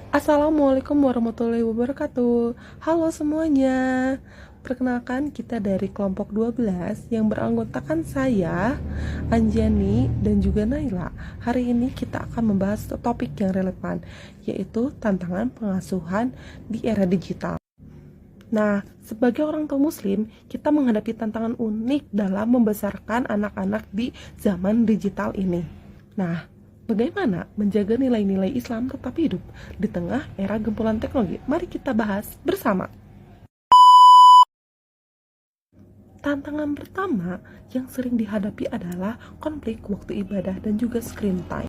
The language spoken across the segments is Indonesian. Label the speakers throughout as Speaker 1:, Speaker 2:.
Speaker 1: Assalamualaikum warahmatullahi wabarakatuh. Halo semuanya. Perkenalkan, kita dari kelompok 12 yang beranggotakan saya, Anjani, dan juga Naila. Hari ini kita akan membahas topik yang relevan, yaitu tantangan pengasuhan di era digital. Nah, sebagai orang tua muslim, kita menghadapi tantangan unik dalam membesarkan anak-anak di zaman digital ini. Nah, bagaimana menjaga nilai-nilai Islam tetap hidup di tengah era gempuran teknologi? Mari kita bahas bersama. Tantangan pertama yang sering dihadapi adalah konflik waktu ibadah dan juga screen time.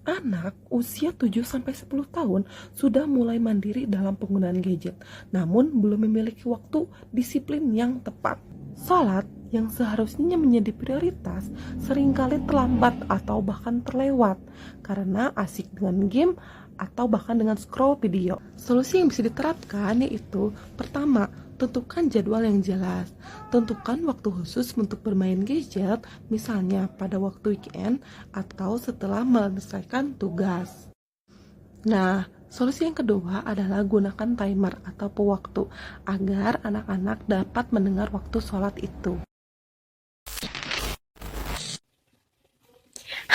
Speaker 1: Anak usia 7-10 tahun sudah mulai mandiri dalam penggunaan gadget, namun belum memiliki waktu disiplin yang tepat. Salat yang seharusnya menjadi prioritas seringkali terlambat atau bahkan terlewat karena asik dengan game atau bahkan dengan scroll video. Solusi yang bisa diterapkan yaitu pertama, tentukan jadwal yang jelas. Tentukan waktu khusus untuk bermain gadget, misalnya pada waktu weekend atau setelah menyelesaikan tugas. Nah, solusi yang kedua adalah gunakan timer atau pewaktu agar anak-anak dapat mendengar waktu sholat itu.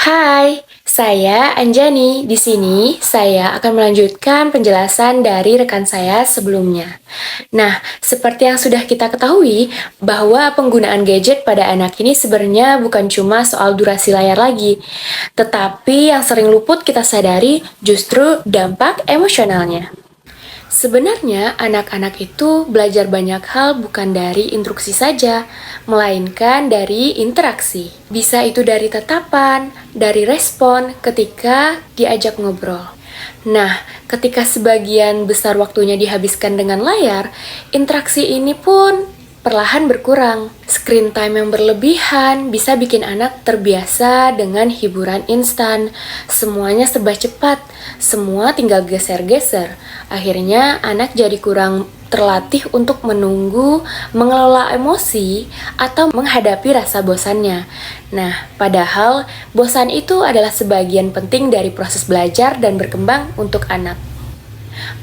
Speaker 2: Hai, saya Anjani. Di sini saya akan melanjutkan penjelasan dari rekan saya sebelumnya. Nah, seperti yang sudah kita ketahui, bahwa penggunaan gadget pada anak ini sebenarnya bukan cuma soal durasi layar lagi, tetapi yang sering luput kita sadari justru dampak emosionalnya. Sebenarnya, anak-anak itu belajar banyak hal bukan dari instruksi saja, melainkan dari interaksi. Bisa itu dari tatapan, dari respon ketika diajak ngobrol. Nah, ketika sebagian besar waktunya dihabiskan dengan layar, interaksi ini pun perlahan berkurang. Screen time yang berlebihan bisa bikin anak terbiasa dengan hiburan instan. Semuanya serba cepat, semua tinggal geser-geser. Akhirnya anak jadi kurang terlatih untuk menunggu, mengelola emosi, atau menghadapi rasa bosannya. Nah, padahal bosan itu adalah sebagian penting dari proses belajar dan berkembang untuk anak.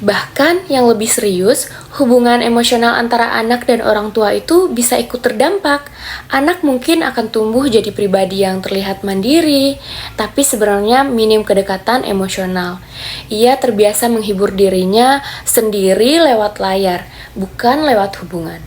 Speaker 2: Bahkan yang lebih serius, hubungan emosional antara anak dan orang tua itu bisa ikut terdampak. Anak mungkin akan tumbuh jadi pribadi yang terlihat mandiri, tapi sebenarnya minim kedekatan emosional. Ia terbiasa menghibur dirinya sendiri lewat layar, bukan lewat hubungan.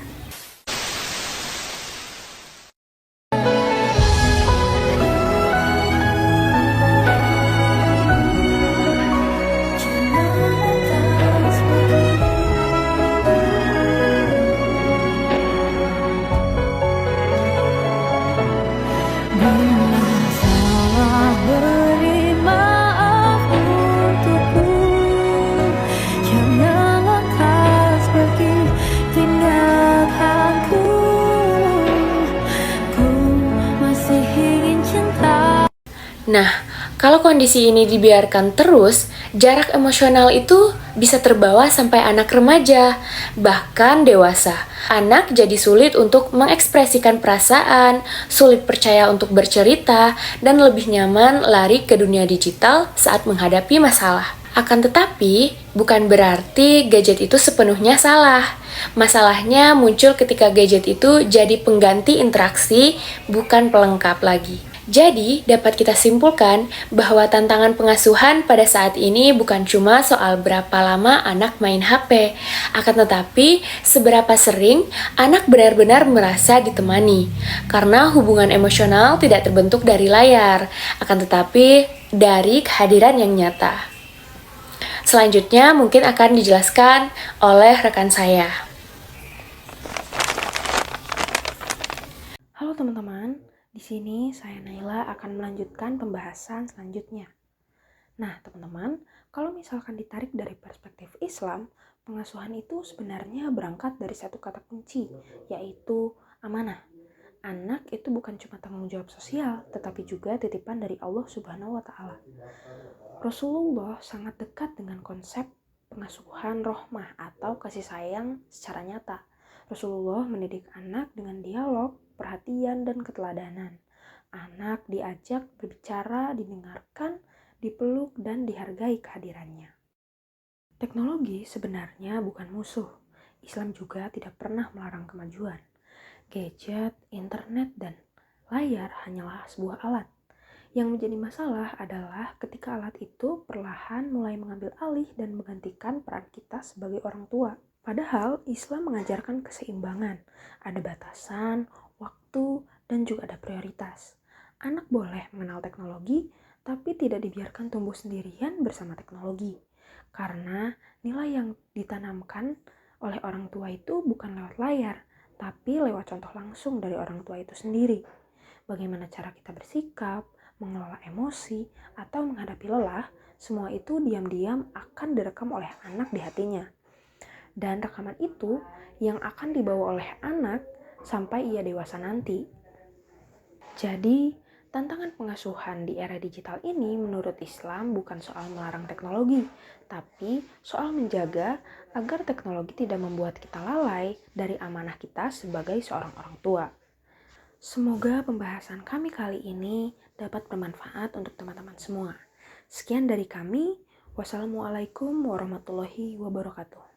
Speaker 2: Nah, kalau kondisi ini dibiarkan terus, jarak emosional itu bisa terbawa sampai anak remaja, bahkan dewasa. Anak jadi sulit untuk mengekspresikan perasaan, sulit percaya untuk bercerita, dan lebih nyaman lari ke dunia digital saat menghadapi masalah. Akan tetapi, bukan berarti gadget itu sepenuhnya salah. Masalahnya muncul ketika gadget itu jadi pengganti interaksi, bukan pelengkap lagi. Jadi, dapat kita simpulkan bahwa tantangan pengasuhan pada saat ini bukan cuma soal berapa lama anak main HP, akan tetapi seberapa sering anak benar-benar merasa ditemani. Karena hubungan emosional tidak terbentuk dari layar, akan tetapi dari kehadiran yang nyata. Selanjutnya mungkin akan dijelaskan oleh rekan saya.
Speaker 3: Halo teman-teman, di sini saya Naila akan melanjutkan pembahasan selanjutnya. Nah teman-teman, kalau misalkan ditarik dari perspektif Islam, pengasuhan itu sebenarnya berangkat dari satu kata kunci, yaitu amanah. Anak itu bukan cuma tanggung jawab sosial, tetapi juga titipan dari Allah Subhanahu wa Ta'ala. Rasulullah sangat dekat dengan konsep pengasuhan rohmah atau kasih sayang secara nyata. Rasulullah mendidik anak dengan dialog, perhatian, dan keteladanan. Anak diajak berbicara, didengarkan, dipeluk, dan dihargai kehadirannya. Teknologi sebenarnya bukan musuh. Islam juga tidak pernah melarang kemajuan. Gadget, internet, dan layar hanyalah sebuah alat. Yang menjadi masalah adalah ketika alat itu perlahan mulai mengambil alih dan menggantikan peran kita sebagai orang tua. Padahal Islam mengajarkan keseimbangan, ada batasan, waktu, dan juga ada prioritas. Anak boleh mengenal teknologi, tapi tidak dibiarkan tumbuh sendirian bersama teknologi. Karena nilai yang ditanamkan oleh orang tua itu bukan lewat layar, tapi lewat contoh langsung dari orang tua itu sendiri. Bagaimana cara kita bersikap, mengelola emosi, atau menghadapi lelah, semua itu diam-diam akan direkam oleh anak di hatinya. Dan rekaman itu yang akan dibawa oleh anak sampai ia dewasa nanti. Jadi, tantangan pengasuhan di era digital ini menurut Islam bukan soal melarang teknologi, tapi soal menjaga agar teknologi tidak membuat kita lalai dari amanah kita sebagai seorang orang tua. Semoga pembahasan kami kali ini dapat bermanfaat untuk teman-teman semua. Sekian dari kami. Wassalamualaikum warahmatullahi wabarakatuh.